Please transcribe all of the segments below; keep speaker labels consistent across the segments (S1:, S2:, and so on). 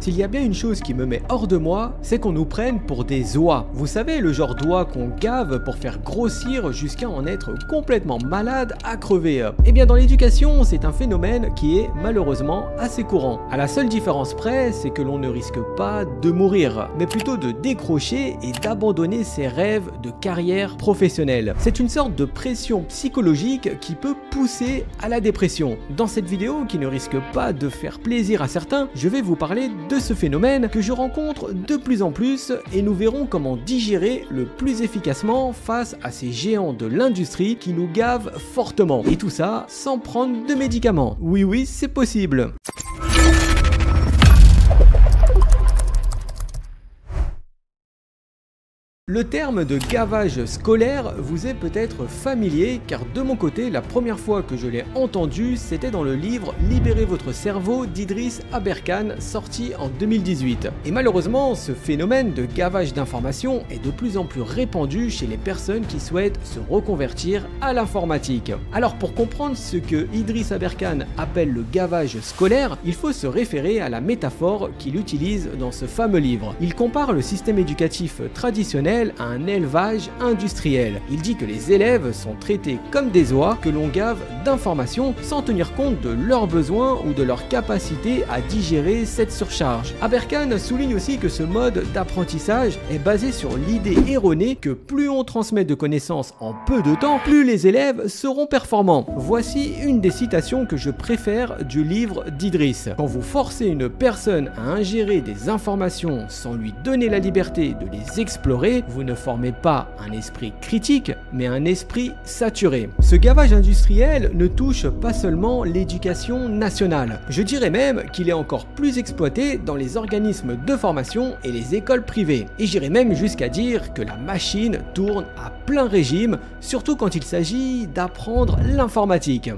S1: S'il y a bien une chose qui me met hors de moi, c'est qu'on nous prenne pour des oies. Vous savez, le genre d'oie qu'on gave pour faire grossir jusqu'à en être complètement malade à crever. Eh bien dans l'éducation, c'est un phénomène qui est malheureusement assez courant. À la seule différence près, c'est que l'on ne risque pas de mourir, mais plutôt de décrocher et d'abandonner ses rêves de carrière professionnelle. C'est une sorte de pression psychologique qui peut pousser à la dépression. Dans cette vidéo, qui ne risque pas de faire plaisir à certains, je vais vous parler de ce phénomène que je rencontre de plus en plus et nous verrons comment digérer le plus efficacement face à ces géants de l'industrie qui nous gavent fortement. Et tout ça sans prendre de médicaments. Oui, c'est possible. Le terme de gavage scolaire vous est peut-être familier car de mon côté, la première fois que je l'ai entendu, c'était dans le livre Libérez votre cerveau d'Idriss Aberkan sorti en 2018. Et malheureusement, ce phénomène de gavage d'informations est de plus en plus répandu chez les personnes qui souhaitent se reconvertir à l'informatique. Alors pour comprendre ce que Idriss Aberkan appelle le gavage scolaire, il faut se référer à la métaphore qu'il utilise dans ce fameux livre. Il compare le système éducatif traditionnel à un élevage industriel. Il dit que les élèves sont traités comme des oies que l'on gave d'informations sans tenir compte de leurs besoins ou de leur capacité à digérer cette surcharge. Aberkan souligne aussi que ce mode d'apprentissage est basé sur l'idée erronée que plus on transmet de connaissances en peu de temps, plus les élèves seront performants. Voici une des citations que je préfère du livre d'Idriss. Quand vous forcez une personne à ingérer des informations sans lui donner la liberté de les explorer, vous ne formez pas un esprit critique, mais un esprit saturé. Ce gavage industriel ne touche pas seulement l'éducation nationale. Je dirais même qu'il est encore plus exploité dans les organismes de formation et les écoles privées. Et j'irais même jusqu'à dire que la machine tourne à plein régime, surtout quand il s'agit d'apprendre l'informatique.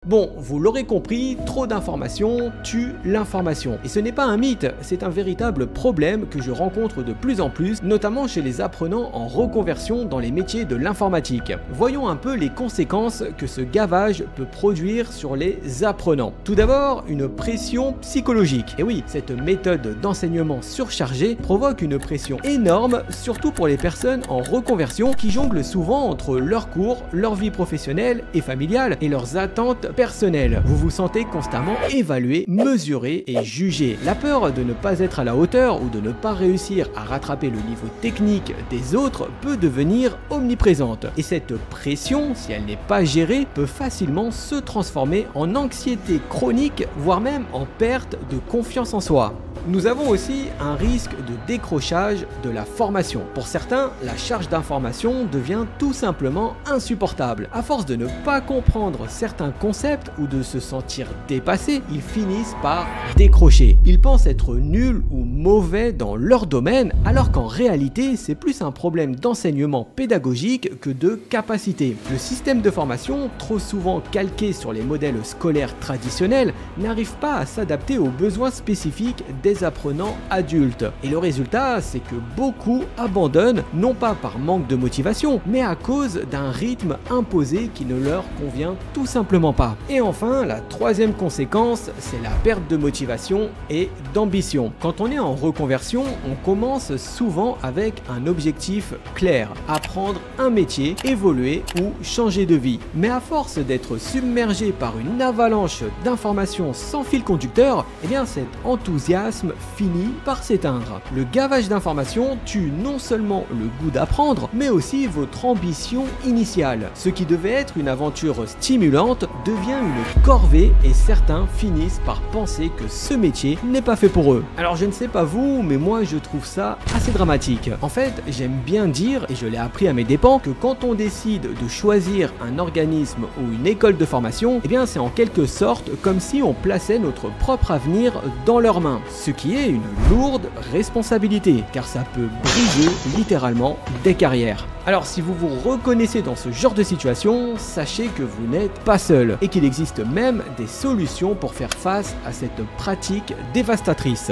S1: Bon, vous l'aurez compris, trop d'informations tue l'information. Et ce n'est pas un mythe, c'est un véritable problème que je rencontre de plus en plus, notamment chez les apprenants en reconversion dans les métiers de l'informatique. Voyons un peu les conséquences que ce gavage peut produire sur les apprenants. Tout d'abord, une pression psychologique. Et oui, cette méthode d'enseignement surchargée provoque une pression énorme, surtout pour les personnes en reconversion qui jonglent souvent entre leurs cours, leur vie professionnelle et familiale et leurs attentes personnel. Vous vous sentez constamment évalué, mesuré et jugé. La peur de ne pas être à la hauteur ou de ne pas réussir à rattraper le niveau technique des autres peut devenir omniprésente. Et cette pression, si elle n'est pas gérée, peut facilement se transformer en anxiété chronique, voire même en perte de confiance en soi. Nous avons aussi un risque de décrochage de la formation. Pour certains, la charge d'information devient tout simplement insupportable. À force de ne pas comprendre certains concepts ou de se sentir dépassés, ils finissent par décrocher. Ils pensent être nuls ou mauvais dans leur domaine, alors qu'en réalité, c'est plus un problème d'enseignement pédagogique que de capacité. Le système de formation, trop souvent calqué sur les modèles scolaires traditionnels, n'arrive pas à s'adapter aux besoins spécifiques des apprenants adultes. Et le résultat, c'est que beaucoup abandonnent, non pas par manque de motivation, mais à cause d'un rythme imposé qui ne leur convient tout simplement pas. Et enfin, la troisième conséquence, c'est la perte de motivation et d'ambition. Quand on est en reconversion, on commence souvent avec un objectif clair, apprendre un métier, évoluer ou changer de vie. Mais à force d'être submergé par une avalanche d'informations sans fil conducteur, eh bien cet enthousiasme finit par s'éteindre. Le gavage d'informations tue non seulement le goût d'apprendre, mais aussi votre ambition initiale. Ce qui devait être une aventure stimulante devient une corvée et certains finissent par penser que ce métier n'est pas fait pour eux. Alors je ne sais pas vous, mais moi je trouve ça assez dramatique. En fait, j'aime bien dire, et je l'ai appris à mes dépens, que quand on décide de choisir un organisme ou une école de formation, eh bien c'est en quelque sorte comme si on plaçait notre propre avenir dans leurs mains. Ce qui est une lourde responsabilité, car ça peut briser littéralement des carrières. Alors si vous vous reconnaissez dans ce genre de situation, sachez que vous n'êtes pas seul et qu'il existe même des solutions pour faire face à cette pratique dévastatrice.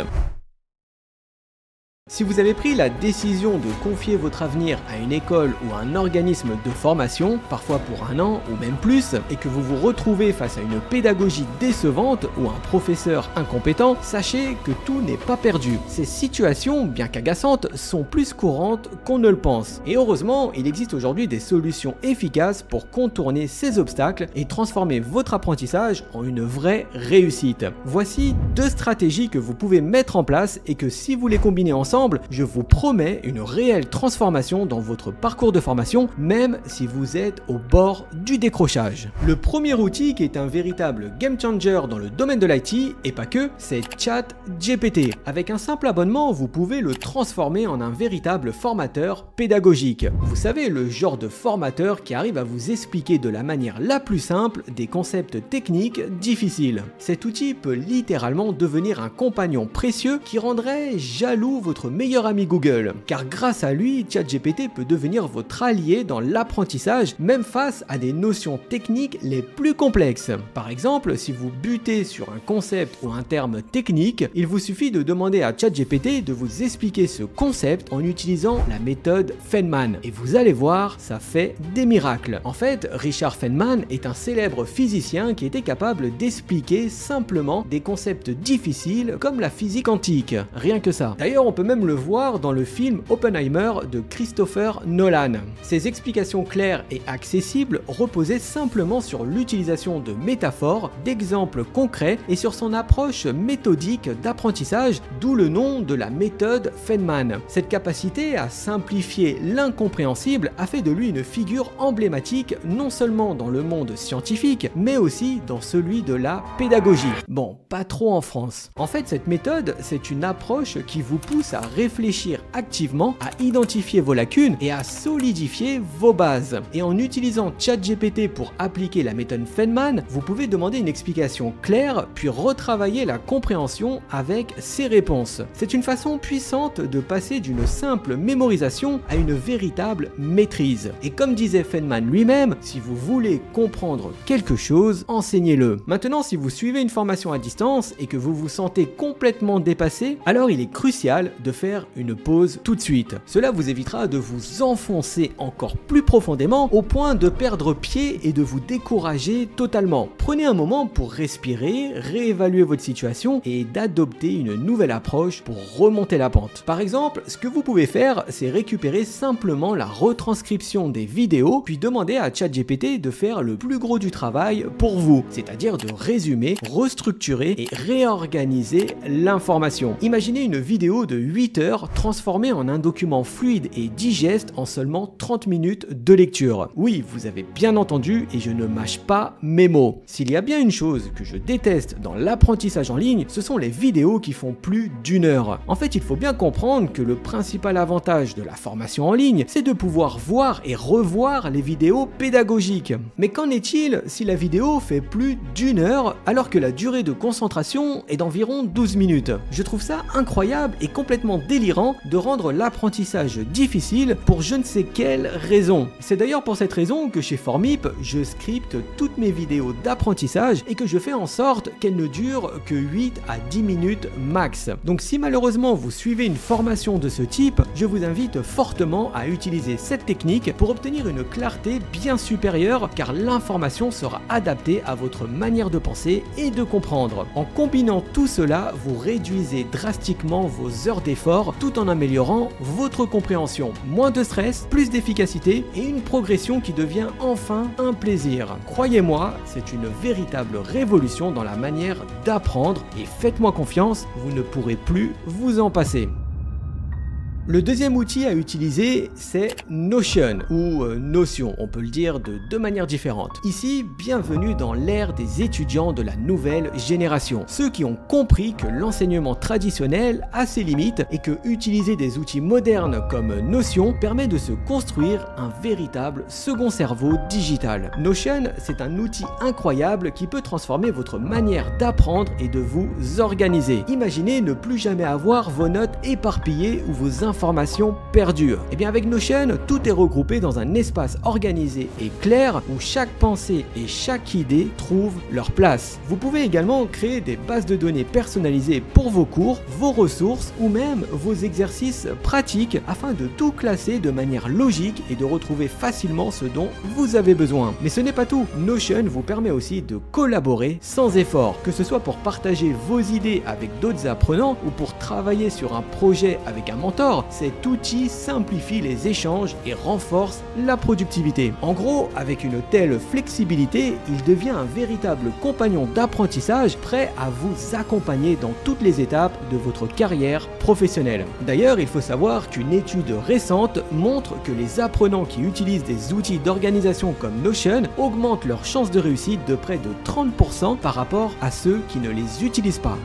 S1: Si vous avez pris la décision de confier votre avenir à une école ou à un organisme de formation, parfois pour 1 an ou même plus, et que vous vous retrouvez face à une pédagogie décevante ou un professeur incompétent, sachez que tout n'est pas perdu. Ces situations, bien qu'agaçantes, sont plus courantes qu'on ne le pense. Et heureusement, il existe aujourd'hui des solutions efficaces pour contourner ces obstacles et transformer votre apprentissage en une vraie réussite. Voici 2 stratégies que vous pouvez mettre en place et que si vous les combinez ensemble, je vous promets une réelle transformation dans votre parcours de formation, même si vous êtes au bord du décrochage. Le premier outil qui est un véritable game changer dans le domaine de l'IT, et pas que, c'est ChatGPT. Avec un simple abonnement, vous pouvez le transformer en un véritable formateur pédagogique. Vous savez, le genre de formateur qui arrive à vous expliquer de la manière la plus simple des concepts techniques difficiles. Cet outil peut littéralement devenir un compagnon précieux qui rendrait jaloux votre meilleur ami Google, car grâce à lui, ChatGPT peut devenir votre allié dans l'apprentissage, même face à des notions techniques les plus complexes. Par exemple, si vous butez sur un concept ou un terme technique, il vous suffit de demander à ChatGPT de vous expliquer ce concept en utilisant la méthode Feynman. Et vous allez voir, ça fait des miracles. En fait, Richard Feynman est un célèbre physicien qui était capable d'expliquer simplement des concepts difficiles comme la physique quantique. Rien que ça. D'ailleurs, on peut même le voir dans le film Oppenheimer de Christopher Nolan. Ses explications claires et accessibles reposaient simplement sur l'utilisation de métaphores, d'exemples concrets et sur son approche méthodique d'apprentissage, d'où le nom de la méthode Feynman. Cette capacité à simplifier l'incompréhensible a fait de lui une figure emblématique non seulement dans le monde scientifique, mais aussi dans celui de la pédagogie. Bon, pas trop en France. En fait, cette méthode, c'est une approche qui vous pousse à réfléchir activement, à identifier vos lacunes et à solidifier vos bases. Et en utilisant ChatGPT pour appliquer la méthode Feynman, vous pouvez demander une explication claire, puis retravailler la compréhension avec ses réponses. C'est une façon puissante de passer d'une simple mémorisation à une véritable maîtrise. Et comme disait Feynman lui-même, si vous voulez comprendre quelque chose, enseignez-le. Maintenant, si vous suivez une formation à distance et que vous vous sentez complètement dépassé, alors il est crucial de faire une pause tout de suite. Cela vous évitera de vous enfoncer encore plus profondément au point de perdre pied et de vous décourager totalement. Prenez un moment pour respirer, réévaluer votre situation et d'adopter une nouvelle approche pour remonter la pente. Par exemple, ce que vous pouvez faire, c'est récupérer simplement la retranscription des vidéos, puis demander à ChatGPT de faire le plus gros du travail pour vous, c'est-à-dire de résumer, restructurer et réorganiser l'information. Imaginez une vidéo de 8 heures transformée en un document fluide et digeste en seulement 30 minutes de lecture. Oui, vous avez bien entendu et je ne mâche pas mes mots. S'il y a bien une chose que je déteste dans l'apprentissage en ligne, ce sont les vidéos qui font plus d'1 heure. En fait, il faut bien comprendre que le principal avantage de la formation en ligne, c'est de pouvoir voir et revoir les vidéos pédagogiques. Mais qu'en est-il si la vidéo fait plus d'1 heure alors que la durée de concentration est d'environ 12 minutes? Je trouve ça incroyable et complètement délirant de rendre l'apprentissage difficile pour je ne sais quelle raison. C'est d'ailleurs pour cette raison que chez Formip, je scripte toutes mes vidéos d'apprentissage et que je fais en sorte qu'elles ne durent que 8 à 10 minutes max. Donc si malheureusement vous suivez une formation de ce type, je vous invite fortement à utiliser cette technique pour obtenir une clarté bien supérieure car l'information sera adaptée à votre manière de penser et de comprendre. En combinant tout cela, vous réduisez drastiquement vos heures d'effort tout en améliorant votre compréhension. Moins de stress, plus d'efficacité et une progression qui devient enfin un plaisir. Croyez-moi, c'est une véritable révolution dans la manière d'apprendre et faites-moi confiance, vous ne pourrez plus vous en passer. Le deuxième outil à utiliser, c'est Notion ou Notion, on peut le dire de 2 manières différentes. Ici, bienvenue dans l'ère des étudiants de la nouvelle génération. Ceux qui ont compris que l'enseignement traditionnel a ses limites et que utiliser des outils modernes comme Notion permet de se construire un véritable second cerveau digital. Notion, c'est un outil incroyable qui peut transformer votre manière d'apprendre et de vous organiser. Imaginez ne plus jamais avoir vos notes éparpillées ou vos informations informations perdues. Et bien avec Notion, tout est regroupé dans un espace organisé et clair où chaque pensée et chaque idée trouvent leur place. Vous pouvez également créer des bases de données personnalisées pour vos cours, vos ressources ou même vos exercices pratiques afin de tout classer de manière logique et de retrouver facilement ce dont vous avez besoin. Mais ce n'est pas tout, Notion vous permet aussi de collaborer sans effort, que ce soit pour partager vos idées avec d'autres apprenants ou pour travailler sur un projet avec un mentor. Cet outil simplifie les échanges et renforce la productivité. En gros, avec une telle flexibilité, il devient un véritable compagnon d'apprentissage prêt à vous accompagner dans toutes les étapes de votre carrière professionnelle. D'ailleurs, il faut savoir qu'une étude récente montre que les apprenants qui utilisent des outils d'organisation comme Notion augmentent leurs chances de réussite de près de 30% par rapport à ceux qui ne les utilisent pas.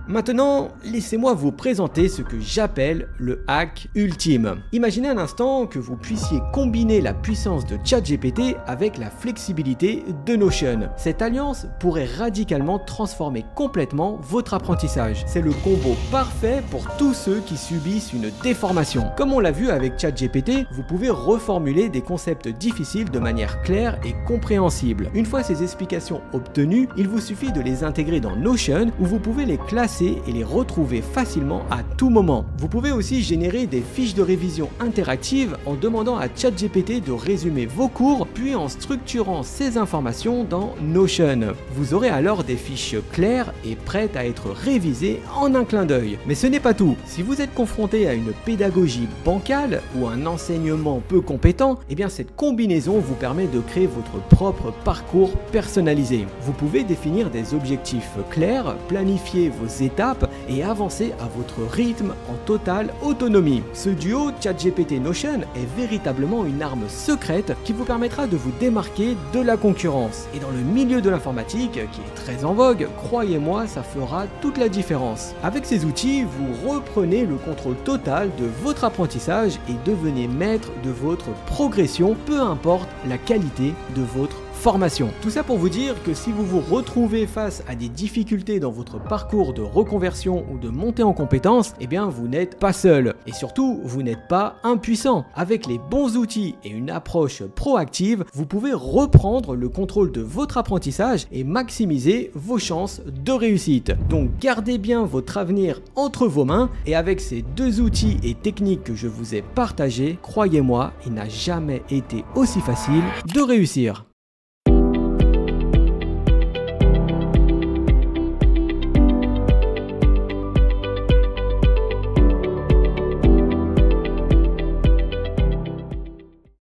S1: Maintenant, laissez-moi vous présenter ce que j'appelle le hack ultime. Imaginez un instant que vous puissiez combiner la puissance de ChatGPT avec la flexibilité de Notion. Cette alliance pourrait radicalement transformer complètement votre apprentissage. C'est le combo parfait pour tous ceux qui subissent une déformation. Comme on l'a vu avec ChatGPT, vous pouvez reformuler des concepts difficiles de manière claire et compréhensible. Une fois ces explications obtenues, il vous suffit de les intégrer dans Notion où vous pouvez les classer et les retrouver facilement à tout moment. Vous pouvez aussi générer des fiches de révision interactives en demandant à ChatGPT de résumer vos cours, puis en structurant ces informations dans Notion. Vous aurez alors des fiches claires et prêtes à être révisées en un clin d'œil. Mais ce n'est pas tout. Si vous êtes confronté à une pédagogie bancale ou un enseignement peu compétent, eh bien cette combinaison vous permet de créer votre propre parcours personnalisé. Vous pouvez définir des objectifs clairs, planifier vos étapes et avancer à votre rythme en totale autonomie. Ce duo ChatGPT-Notion est véritablement une arme secrète qui vous permettra de vous démarquer de la concurrence. Et dans le milieu de l'informatique, qui est très en vogue, croyez-moi, ça fera toute la différence. Avec ces outils, vous reprenez le contrôle total de votre apprentissage et devenez maître de votre progression, peu importe la qualité de votre formation. Tout ça pour vous dire que si vous vous retrouvez face à des difficultés dans votre parcours de reconversion ou de montée en compétences, eh bien vous n'êtes pas seul. Et surtout, vous n'êtes pas impuissant. Avec les bons outils et une approche proactive, vous pouvez reprendre le contrôle de votre apprentissage et maximiser vos chances de réussite. Donc gardez bien votre avenir entre vos mains et avec ces deux outils et techniques que je vous ai partagés, croyez-moi, il n'a jamais été aussi facile de réussir.